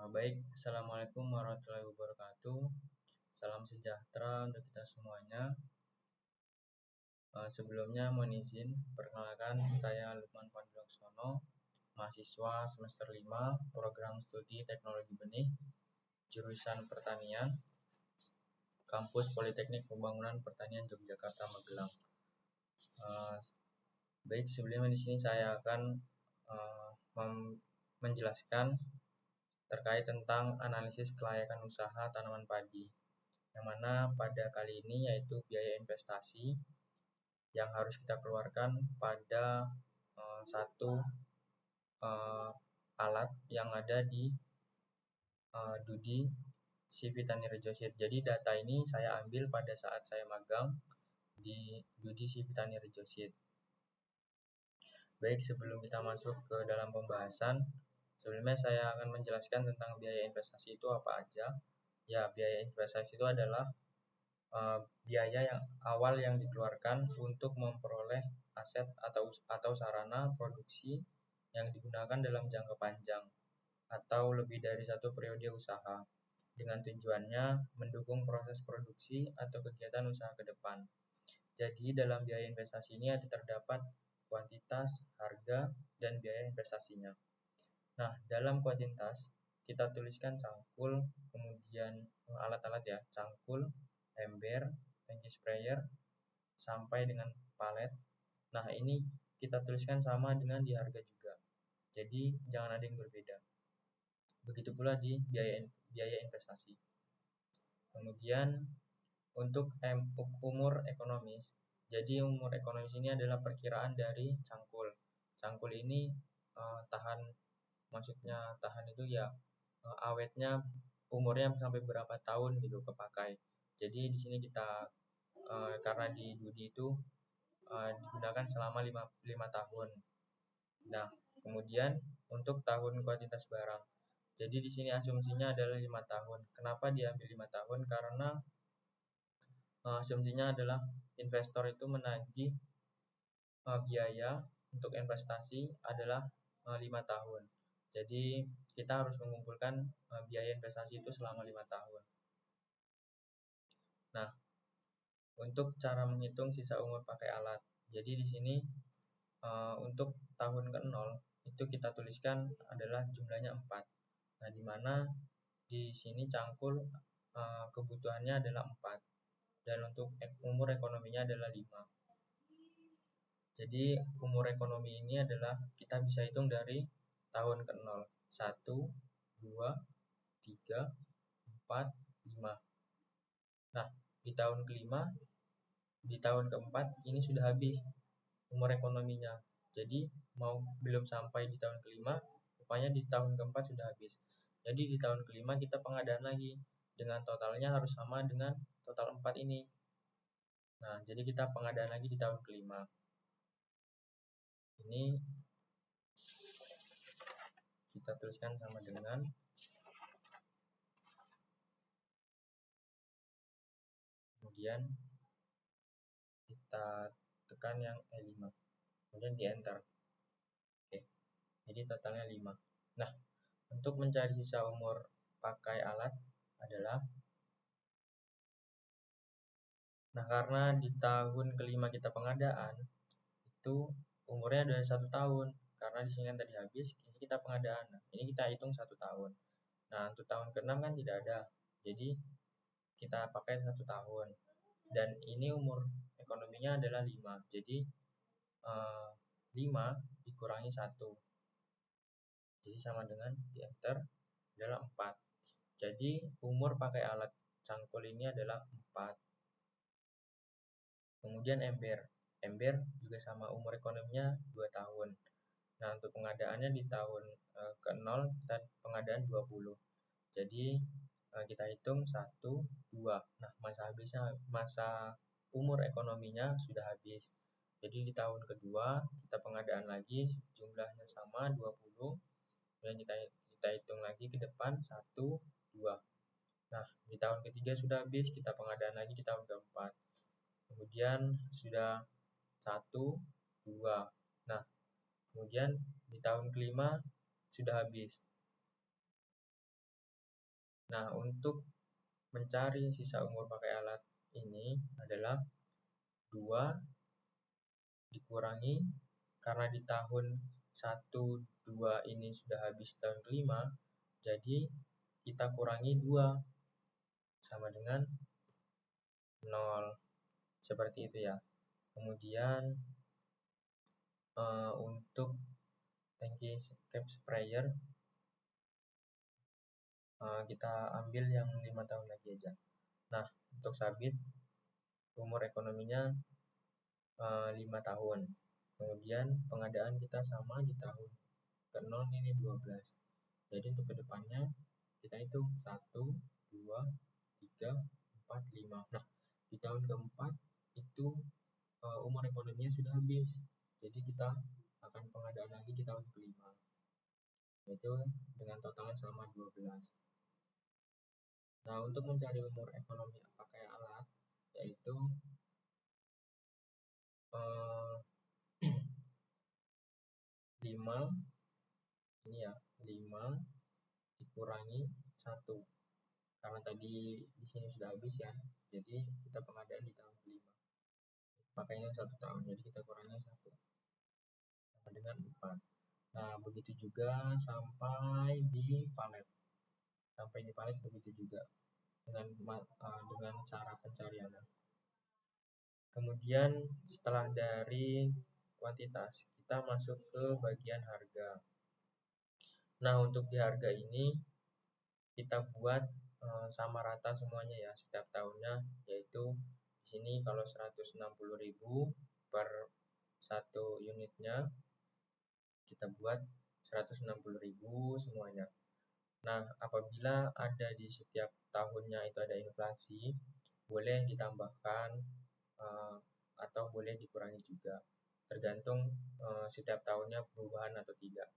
Assalamualaikum warahmatullahi wabarakatuh. Salam sejahtera untuk kita semuanya. Sebelumnya mohon izin, perkenalkan saya Lukman Pandulaksono, mahasiswa semester 5, program studi teknologi benih, jurusan pertanian, kampus Politeknik Pembangunan Pertanian Yogyakarta Magelang. Sebelumnya di sini saya akan menjelaskan terkait tentang analisis kelayakan usaha tanaman padi, yang mana pada kali ini yaitu biaya investasi yang harus kita keluarkan pada satu alat yang ada di Dudi CV Tani Rejo Seed. Jadi data ini saya ambil pada saat saya magang di Dudi CV Tani Rejo Seed. Baik, sebelum kita masuk ke dalam pembahasan, sebelumnya saya akan menjelaskan tentang biaya investasi itu apa aja. Ya, biaya investasi itu adalah biaya yang awal yang dikeluarkan untuk memperoleh aset atau sarana produksi yang digunakan dalam jangka panjang atau lebih dari satu periode usaha, dengan tujuannya mendukung proses produksi atau kegiatan usaha ke depan. Jadi dalam biaya investasi ini ada terdapat kuantitas, harga, dan biaya investasinya. Nah, dalam kuantitas kita tuliskan cangkul, kemudian alat-alat ya, cangkul, ember, tangki sprayer, sampai dengan palet. Nah, ini kita tuliskan sama dengan di harga juga. Jadi jangan ada yang berbeda. Begitu pula di biaya investasi. Kemudian untuk umur ekonomis. Jadi umur ekonomis ini adalah perkiraan dari cangkul. Cangkul ini tahan itu ya awetnya, umurnya sampai berapa tahun gitu kepakai. Jadi di sini kita karena di Dudi itu digunakan selama 5 tahun. Nah, kemudian untuk tahun kuantitas barang. Jadi di sini asumsinya adalah 5 tahun. Kenapa diambil 5 tahun? Karena asumsinya adalah investor itu menagih biaya untuk investasi adalah 5 tahun. Jadi kita harus mengumpulkan biaya investasi itu selama 5 tahun. Nah, untuk cara menghitung sisa umur pakai alat. Jadi di sini untuk tahun ke-0 itu kita tuliskan adalah jumlahnya 4. Nah, di mana di sini cangkul kebutuhannya adalah 4 dan untuk umur ekonominya adalah 5. Jadi umur ekonomi ini adalah kita bisa hitung dari tahun ke-0. 1, 2, 3, 4, 5. Nah, di tahun ke-5, di tahun ke-4 ini sudah habis umur ekonominya. Jadi belum sampai di tahun ke-5, rupanya di tahun ke-4 sudah habis. Jadi di tahun ke-5 kita pengadaan lagi, dengan totalnya harus sama dengan total 4 ini. Nah, jadi kita pengadaan lagi di tahun ke-5. Ini kita tuliskan sama dengan kemudian kita tekan yang E5, kemudian di enter. Oke, jadi totalnya 5. Nah, untuk mencari sisa umur pakai alat adalah, karena di tahun ke-5 kita pengadaan itu umurnya adalah 1 tahun, karena di sini kan tadi habis, ini kita pengadaan. Nah, ini kita hitung 1 tahun. Nah, untuk tahun ke-6 kan tidak ada, jadi kita pakai 1 tahun. Dan ini umur ekonominya adalah 5, jadi 5 dikurangi 1, jadi sama dengan di enter adalah 4. Jadi umur pakai alat cangkul ini adalah 4. Kemudian ember juga sama, umur ekonominya 2 tahun. Nah, untuk pengadaannya di tahun ke-0 kita pengadaan 20. Jadi kita hitung 1, 2. Nah, masa umur ekonominya sudah habis. Jadi di tahun kedua kita pengadaan lagi, jumlahnya sama 20. Dan kita hitung lagi ke depan 1, 2. Nah, di tahun ketiga sudah habis, kita pengadaan lagi di tahun keempat. Kemudian sudah 1, 2. Nah, kemudian di tahun kelima sudah habis. Nah, untuk mencari sisa umur pakai alat ini adalah 2 dikurangi, karena di tahun 1, 2 ini sudah habis tahun kelima, jadi kita kurangi 2 sama dengan 0, seperti itu ya. Kemudian untuk tangki cap sprayer kita ambil yang 5 tahun lagi aja. Nah, untuk sabit umur ekonominya 5 tahun. Kemudian pengadaan kita sama di tahun ke-0 ini 12. Jadi untuk kedepannya kita hitung 1, 2, 3, 4, 5. Nah, di tahun keempat itu umur ekonominya sudah habis. Jadi kita akan pengadaan lagi di tahun kelima, yaitu dengan totalnya sama 12. Nah, untuk mencari umur ekonomi pakai alat, yaitu 5 ini ya, 5 dikurangi 1, karena tadi di sini sudah habis ya, jadi kita pengadaan di tahun kelima, makanya 1 tahun, jadi kita kurangi 1 sama dengan 4. Nah, begitu juga sampai di palet, begitu juga dengan cara pencariannya. Kemudian setelah dari kuantitas, kita masuk ke bagian harga. Nah, untuk di harga ini kita buat sama rata semuanya ya setiap tahunnya, yaitu di sini kalau 160.000 per 1 unitnya kita buat 160.000 semuanya. Nah, apabila ada di setiap tahunnya itu ada inflasi, boleh ditambahkan atau boleh dikurangi juga, tergantung setiap tahunnya perubahan atau tidak.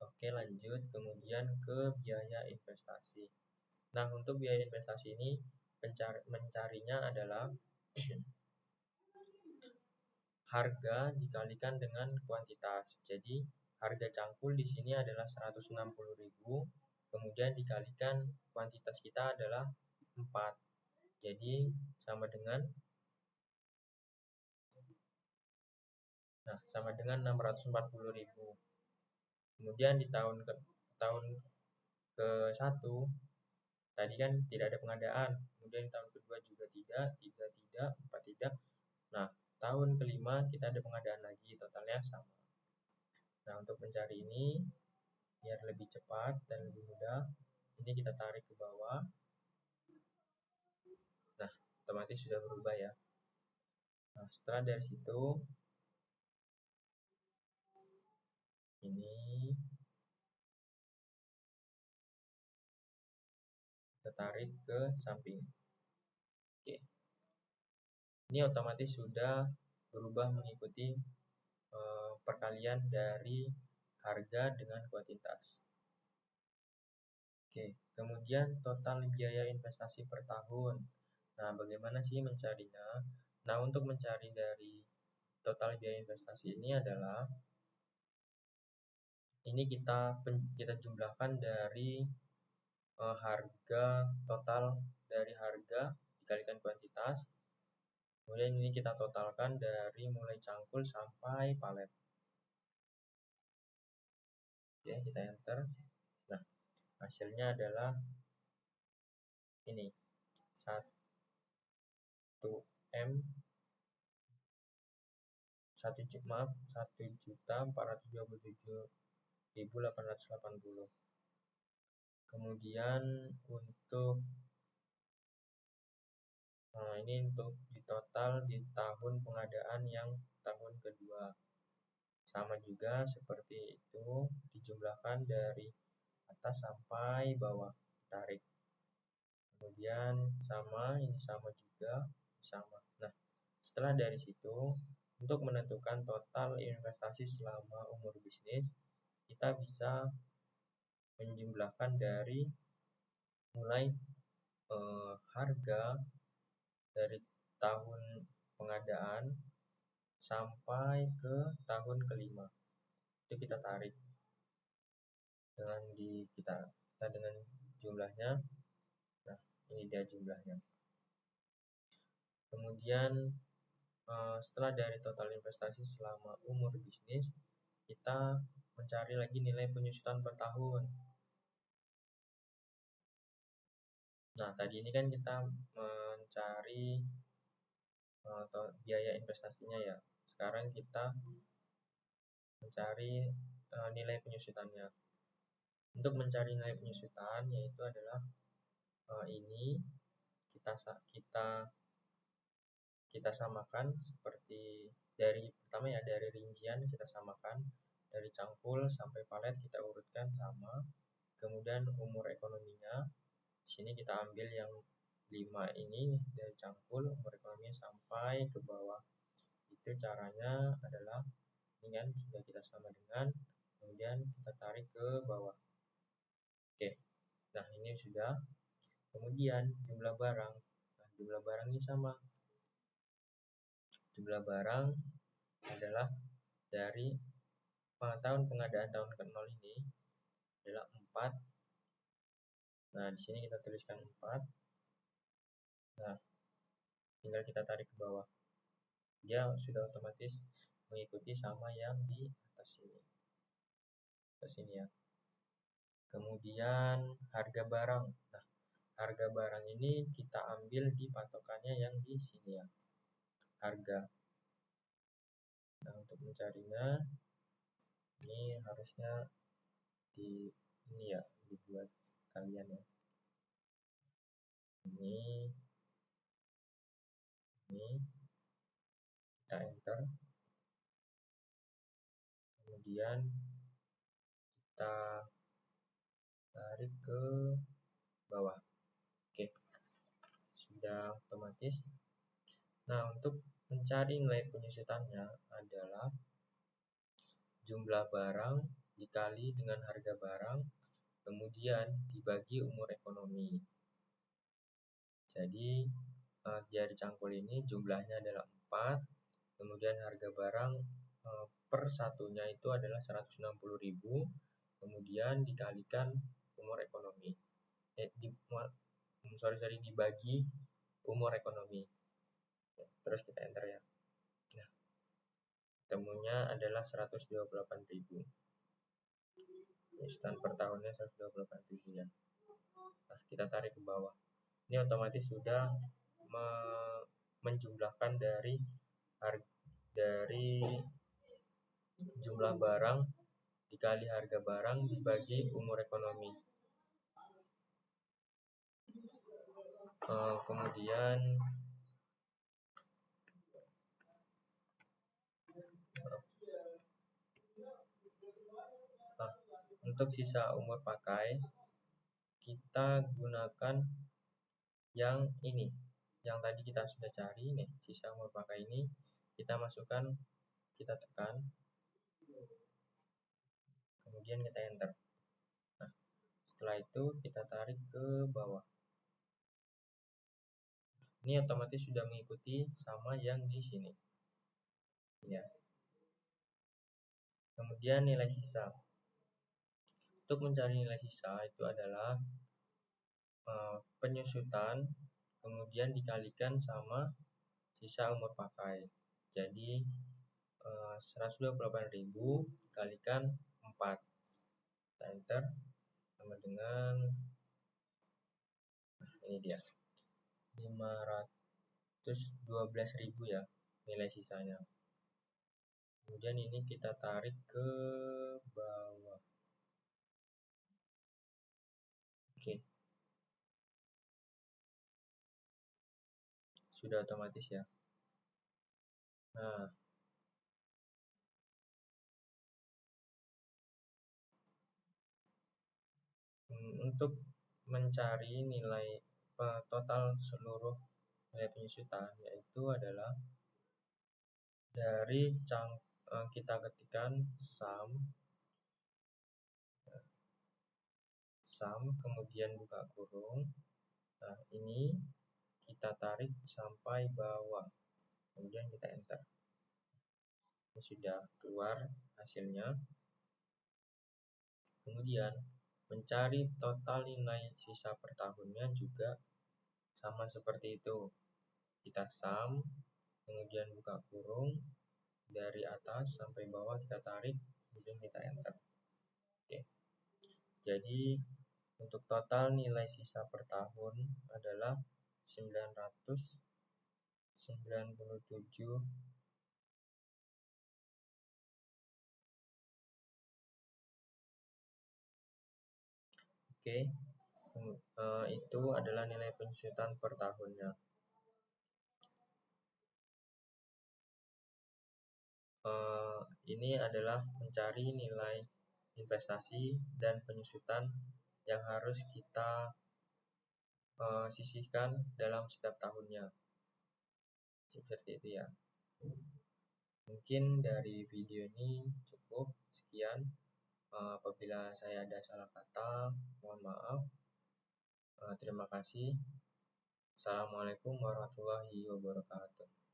Oke, lanjut kemudian ke biaya investasi. Nah, untuk biaya investasi ini mencarinya adalah harga dikalikan dengan kuantitas. Jadi, harga cangkul di sini adalah 160.000, kemudian dikalikan kuantitas kita adalah 4. Jadi, sama dengan 640.000. Kemudian di tahun ke-1 tadi kan tidak ada pengadaan, kemudian di tahun kedua juga tidak, 3 tidak, 4 tidak. Nah, tahun kelima kita ada pengadaan lagi, totalnya sama. Nah, untuk mencari ini biar lebih cepat dan lebih mudah, ini kita tarik ke bawah. Nah, otomatis sudah berubah ya. Nah, setelah dari situ ini kita tarik ke samping. Oke. Ini otomatis sudah berubah mengikuti perkalian dari harga dengan kuantitas. Oke, kemudian total biaya investasi per tahun. Nah, bagaimana sih mencarinya? Nah, untuk mencari dari total biaya investasi ini adalah ini kita jumlahkan dari harga total dari harga dikalikan kuantitas. Kemudian ini kita totalkan dari mulai cangkul sampai palet. Oke, kita enter. Nah, hasilnya adalah ini 1M 1.427.880. Kemudian untuk ini untuk di total di tahun pengadaan yang tahun kedua, sama juga seperti itu, dijumlahkan dari atas sampai bawah, tarik. Kemudian ini sama juga, sama. Nah, setelah dari situ, untuk menentukan total investasi selama umur bisnis, kita bisa menjumlahkan dari mulai harga dari tahun pengadaan sampai ke tahun kelima. Itu kita tarik dengan kita kita dengan jumlahnya. Nah, ini dia jumlahnya. Kemudian setelah dari total investasi selama umur bisnis, kita mencari lagi nilai penyusutan per tahun. Nah, tadi ini kan kita mencari biaya investasinya ya. Sekarang kita mencari nilai penyusutannya. Untuk mencari nilai penyusutan yaitu adalah ini kita samakan seperti dari pertama ya, dari rincian kita samakan, dari cangkul sampai palet kita urutkan sama. Kemudian umur ekonominya, di sini kita ambil yang 5 ini dari cangkul, umur ekonominya sampai ke bawah. Itu caranya adalah ini kan sudah kita sama dengan, kemudian kita tarik ke bawah. Oke, nah ini sudah. Kemudian jumlah barang, nah jumlah barang ini sama. Jumlah barang adalah dari tahun pengadaan tahun ke-0 ini adalah 4. Nah, di sini kita tuliskan 4. Nah, tinggal kita tarik ke bawah. Dia sudah otomatis mengikuti sama yang di atas ini. Atas ini ya. Kemudian harga barang. Nah, harga barang ini kita ambil di patokannya yang di sini ya. Harga. Nah, untuk mencarinya ini harusnya di ini ya, dibuat kalian ya. Ini kita enter. Kemudian kita tarik ke bawah. Oke, sudah otomatis. Nah, untuk mencari nilai penyusutannya adalah jumlah barang dikali dengan harga barang, kemudian dibagi umur ekonomi. Jadi dari cangkul ini jumlahnya adalah 4, kemudian harga barang per satunya itu adalah 160.000, kemudian dikalikan umur ekonomi. Dibagi umur ekonomi. Terus kita enter ya. Nah, temunya adalah 128.000. Penyusutan per tahunnya 128.000 ya. Nah, kita tarik ke bawah. Ini otomatis sudah menjumlahkan dari jumlah barang dikali harga barang dibagi umur ekonomi. Kemudian untuk sisa umur pakai kita gunakan yang ini, yang tadi kita sudah cari nih, sisa umur pakai ini kita masukkan, kita tekan, kemudian kita enter. Nah, setelah itu kita tarik ke bawah. Ini otomatis sudah mengikuti sama yang di sini. Ya. Kemudian nilai sisa. Untuk mencari nilai sisa itu adalah penyusutan kemudian dikalikan sama sisa umur pakai. Jadi 128.000 dikalikan 4. Kita enter sama dengan ini dia. 512.000 ya nilai sisanya. Kemudian ini kita tarik ke bawah. Oke. Sudah otomatis ya. Nah, untuk mencari nilai total seluruh nilai penyusutan yaitu adalah dari kita ketikkan sum kemudian buka kurung. Nah, ini kita tarik sampai bawah. Kemudian kita enter. Ini sudah keluar hasilnya. Kemudian mencari total nilai sisa per tahunnya juga sama seperti itu. Kita sum, kemudian buka kurung, dari atas sampai bawah kita tarik, kemudian kita enter. Oke. Jadi untuk total nilai sisa per tahun adalah 997. Oke, itu adalah nilai penyusutan per tahunnya. Ini adalah mencari nilai investasi dan penyusutan yang harus kita sisihkan dalam setiap tahunnya. Seperti itu ya. Mungkin dari video ini cukup. Sekian. Apabila saya ada salah kata, mohon maaf. Terima kasih. Assalamualaikum warahmatullahi wabarakatuh.